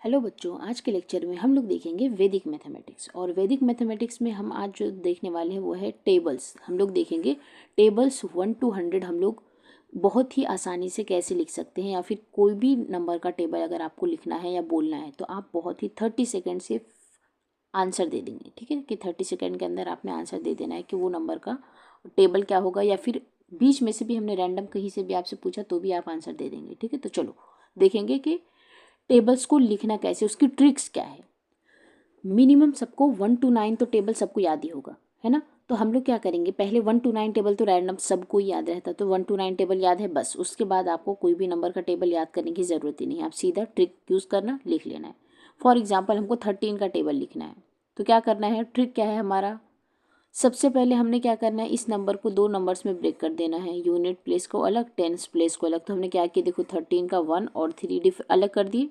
Hello बच्चों, आज के लेक्चर में हम लोग देखेंगे वैदिक मैथमेटिक्स। और वैदिक मैथमेटिक्स में हम आज जो देखने वाले हैं वो है टेबल्स। हम लोग देखेंगे टेबल्स 1 to 100 हम लोग बहुत ही आसानी से कैसे लिख सकते हैं, या फिर कोई भी नंबर का टेबल अगर आपको लिखना है या बोलना है तो आप बहुत ही 30 सेकेंड से आंसर दे देंगे। ठीक है कि 30 सेकेंड के अंदर आपने आंसर दे देना है कि वो नंबर का टेबल क्या होगा, या फिर बीच में से भी हमने रैंडम कहीं से भी आपसे पूछा तो भी आप आंसर दे देंगे। ठीक है, तो चलो देखेंगे कि टेबल्स को लिखना कैसे, उसकी ट्रिक्स क्या है। मिनिमम सबको 1 to 9 तो टेबल सबको याद ही होगा, है ना। तो हम लोग क्या करेंगे, पहले 1 to 9 टेबल तो रैंडम सबको ही याद रहता है, तो 1 to 9 टेबल याद है बस। उसके बाद आपको कोई भी नंबर का टेबल याद करने की ज़रूरत ही नहीं है, आप सीधा ट्रिक यूज़ करना, लिख लेना है। फॉर एग्जाम्पल हमको 13 का टेबल लिखना है, तो क्या करना है, ट्रिक क्या है हमारा। सबसे पहले हमने क्या करना है, इस नंबर को दो नंबर्स में ब्रेक कर देना है, यूनिट प्लेस को अलग, टेंस प्लेस को अलग। तो हमने क्या किया, देखो 13 का 1 और 3 अलग कर दिए।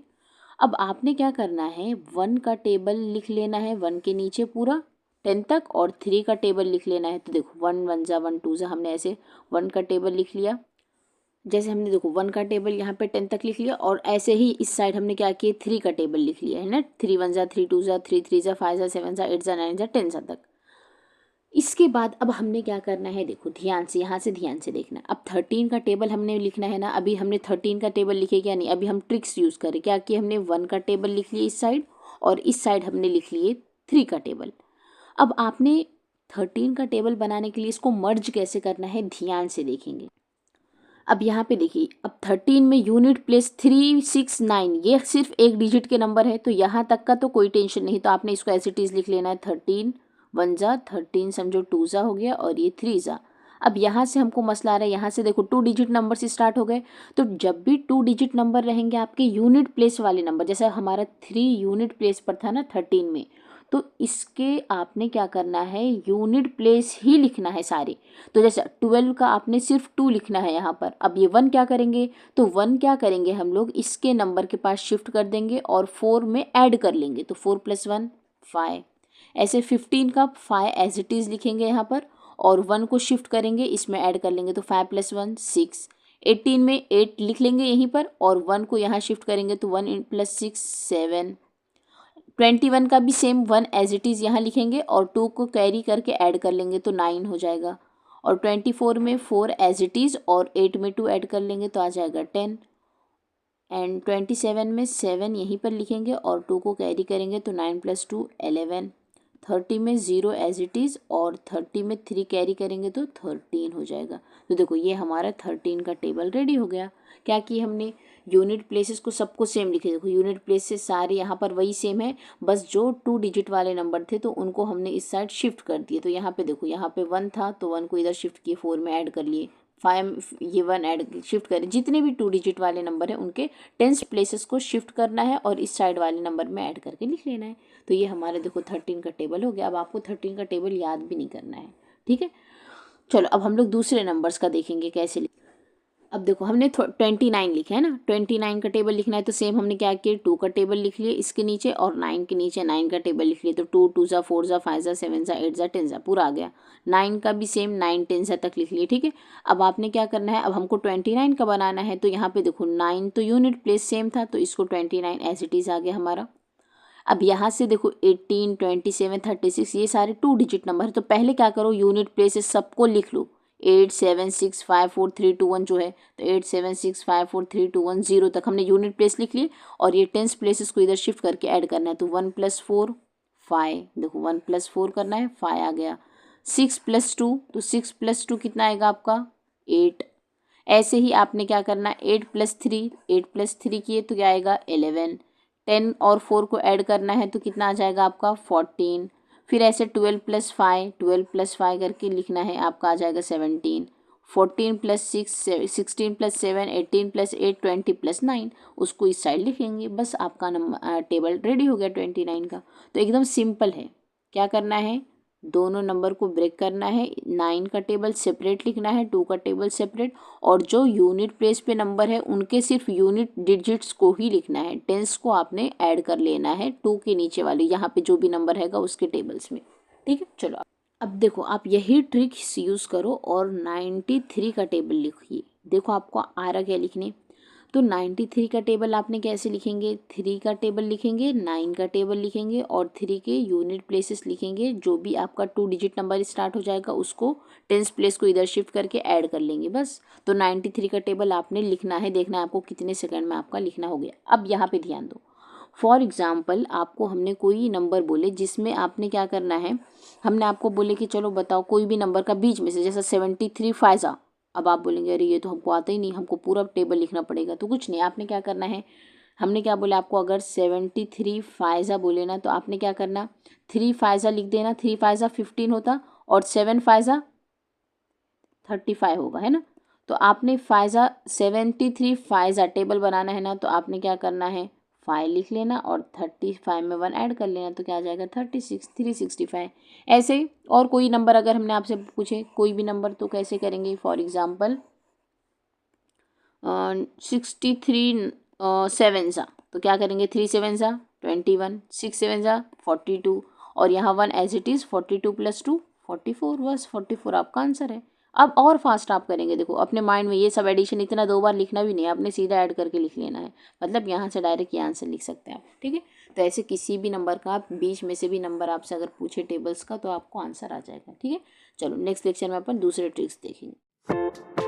अब आपने क्या करना है, 1 का टेबल लिख लेना है 1 के नीचे पूरा 10 तक, और 3 का टेबल लिख लेना है। तो देखो 1 1 जा 1 2 जा, हमने ऐसे 1 का टेबल लिख लिया। जैसे हमने देखो 1 का टेबल यहाँ पे 10 तक लिख लिया, और ऐसे ही इस साइड हमने क्या किया, 3 का टेबल लिख लिया है ना। 3 1 जा 3 2 जा 3 3 जा 5 जा 7 जा 8 जा 9 जा 10 जा तक। इसके बाद अब हमने क्या करना है, देखो ध्यान से, यहाँ से ध्यान से देखना। अब 13 का टेबल हमने लिखना है ना। अभी हमने 13 का टेबल लिखे क्या नहीं, अभी हम ट्रिक्स यूज़ करें। क्या कि हमने 1 का टेबल लिख लिया इस साइड, और इस साइड हमने लिख लिए 3 का टेबल। अब आपने 13 का टेबल बनाने के लिए इसको मर्ज कैसे करना है, ध्यान से देखेंगे। अब यहाँ पे देखिए, अब 13 में यूनिट प्लेस 3 6 9, ये सिर्फ एक डिजिट के नंबर है, तो यहाँ तक का तो कोई टेंशन नहीं। तो आपने इसको एज इट इज़ लिख लेना है, 13 1 जा 13, समझो 2 जा हो गया, और ये 3 जा। अब यहाँ से हमको मसला आ रहा है, यहाँ से देखो 2 डिजिट नंबर से स्टार्ट हो गए। तो जब भी 2 डिजिट नंबर रहेंगे आपके यूनिट प्लेस वाले नंबर, जैसे हमारा 3 यूनिट प्लेस पर था ना 13 में, तो इसके आपने क्या करना है, यूनिट प्लेस ही लिखना है सारे। तो जैसे 12 का आपने सिर्फ 2 लिखना है यहाँ पर। अब ये 1 क्या करेंगे, तो 1 क्या करेंगे हम लोग, इसके नंबर के पास शिफ्ट कर देंगे और 4 में ऐड कर लेंगे, तो 4 + 1 5। ऐसे 15 का 5 एज इट इज़ लिखेंगे यहाँ पर, और 1 को शिफ्ट करेंगे, इसमें ऐड कर लेंगे, तो 5 + 1 6। 18 में 8 लिख लेंगे यहीं पर, और 1 को यहाँ शिफ्ट करेंगे, तो 1 + 6 7। 21 का भी सेम 1 एज इट इज़ यहाँ लिखेंगे, और 2 को कैरी करके ऐड कर लेंगे, तो 9 हो जाएगा। और 24 में 4 एज इट इज़, और 8 में 2 ऐड कर लेंगे, तो आ जाएगा 10। एंड 27 में 7 यहीं पर लिखेंगे, और 2 को कैरी करेंगे, तो 9 + 2 11। 30 में 0 एज इट इज़, और 30 में 3 कैरी करेंगे, तो 13 हो जाएगा। तो देखो ये हमारा 13 का टेबल रेडी हो गया। क्या कि हमने यूनिट प्लेसेस को सबको सेम लिखे, देखो यूनिट प्लेसेस सारे यहाँ पर वही सेम है, बस जो 2 डिजिट वाले नंबर थे तो उनको हमने इस साइड शिफ्ट कर दिए। तो यहाँ पे देखो, यहाँ पे 1 था तो 1 को इधर शिफ्ट किए, 4 में ऐड कर लिए, 5 ये 1 ऐड शिफ्ट करें। जितने भी 2 डिजिट वाले नंबर हैं उनके टेंस प्लेसेस को शिफ्ट करना है, और इस साइड वाले नंबर में ऐड करके लिख लेना है। तो ये हमारे देखो 13 का टेबल हो गया। अब आपको 13 का टेबल याद भी नहीं करना है, ठीक है। चलो अब हम लोग दूसरे नंबर्स का देखेंगे कैसे। अब देखो हमने 29 लिखा है ना, 29 का टेबल लिखना है, तो सेम हमने क्या किया, 2 का टेबल लिख लिए इसके नीचे, और 9 के नीचे 9 का टेबल लिख लिए। तो 2 2 जा 4 जा 5 जा 7 जा 8 जा 10 जा पूरा आ गया। 9 का भी सेम 9 10 जा तक लिख लिए, ठीक है। अब आपने क्या करना है, अब हमको 29 का बनाना है, तो यहाँ पे देखो 9 तो यूनिट प्लेस सेम था, तो इसको 29 एज इट इज़ आ गया हमारा। अब यहाँ से देखो 18 27 36 ये सारे 2 डिजिट नंबर है, तो पहले क्या करो, यूनिट प्लेसेस सबको लिख लो। 8 7 6 5 4 3 2 1 जो है, तो 8 7 6 5 4 3 2 1 0 तक हमने यूनिट प्लेस लिख लिए, और ये टेंस प्लेसेस को इधर शिफ्ट करके ऐड करना है। तो 1 + 4 5, देखो 1 + 4 करना है, 5 आ गया। 6 + 2, तो 6 + 2 कितना आएगा आपका, 8। ऐसे ही आपने क्या करना है, 8 + 3, 8 + 3 किए तो क्या आएगा 11। 10 और 4 को ऐड करना है, तो कितना आ जाएगा आपका 14। फिर ऐसे 12 + 5, 12 + 5 करके लिखना है, आपका आ जाएगा 17। 14 + 6 16 + 7 18 + 8 20 + 9, उसको इस साइड लिखेंगे। बस आपका नंबर टेबल रेडी हो गया 29 का। तो एकदम सिंपल है। क्या करना है, दोनों नंबर को ब्रेक करना है, 9 का टेबल सेपरेट लिखना है, 2 का टेबल सेपरेट, और जो यूनिट प्लेस पे नंबर है उनके सिर्फ यूनिट डिजिट्स को ही लिखना है, टेंस को आपने ऐड कर लेना है 2 के नीचे वाले यहाँ पे जो भी नंबर रहेगा उसके टेबल्स में, ठीक है। चलो अब देखो, आप यही ट्रिक्स यूज़ करो और 93 का टेबल लिखिए। देखो आपको आ रहा क्या लिखने, तो 93 का टेबल आपने कैसे लिखेंगे, 3 का टेबल लिखेंगे, 9 का टेबल लिखेंगे और 3 के यूनिट प्लेसेस लिखेंगे। जो भी आपका 2 डिजिट नंबर स्टार्ट हो जाएगा उसको टेंस प्लेस को इधर शिफ्ट करके ऐड कर लेंगे बस। तो 93 का टेबल आपने लिखना है, देखना है आपको कितने सेकंड में आपका लिखना हो गया। अब यहाँ पे ध्यान दो, फॉर एग्जाम्पल आपको हमने कोई नंबर बोले जिसमें आपने क्या करना है, हमने आपको बोले कि चलो बताओ कोई भी नंबर का बीच में से, जैसा 73 फायजा। अब आप बोलेंगे अरे ये तो हमको आता ही नहीं, हमको पूरा टेबल लिखना पड़ेगा। तो कुछ नहीं, आपने क्या करना है, हमने क्या बोला आपको, अगर 73 फायजा बोले ना तो आपने क्या करना, 3 फायजा लिख देना। 3 फायजा 15 होता और 7 फायजा 35 होगा, है ना। तो आपने फायजा 73 फायजा टेबल बनाना है ना, तो आपने क्या करना है, 5 लिख लेना और 35 में 1 ऐड कर लेना, तो क्या आ जाएगा 36, 365। ऐसे ही और कोई नंबर अगर हमने आपसे पूछे कोई भी नंबर तो कैसे करेंगे, फॉर एग्जाम्पल 63 7 सा, तो क्या करेंगे, 3 7 सा 21, 6 7 सा 42 और यहाँ 1 एज इट इज़ 42 + 2 44, बस 44 आपका आंसर है। अब और फास्ट आप करेंगे, देखो अपने माइंड में ये सब एडिशन इतना 2 बार लिखना भी नहीं है, आपने सीधा ऐड करके लिख लेना है, मतलब यहाँ से डायरेक्ट ये आंसर लिख सकते हैं आप, ठीक है। तो ऐसे किसी भी नंबर का आप बीच में से भी नंबर आपसे अगर पूछे टेबल्स का तो आपको आंसर आ जाएगा, ठीक है। चलो नेक्स्ट लेक्चर में अपन दूसरे ट्रिक्स देखेंगे।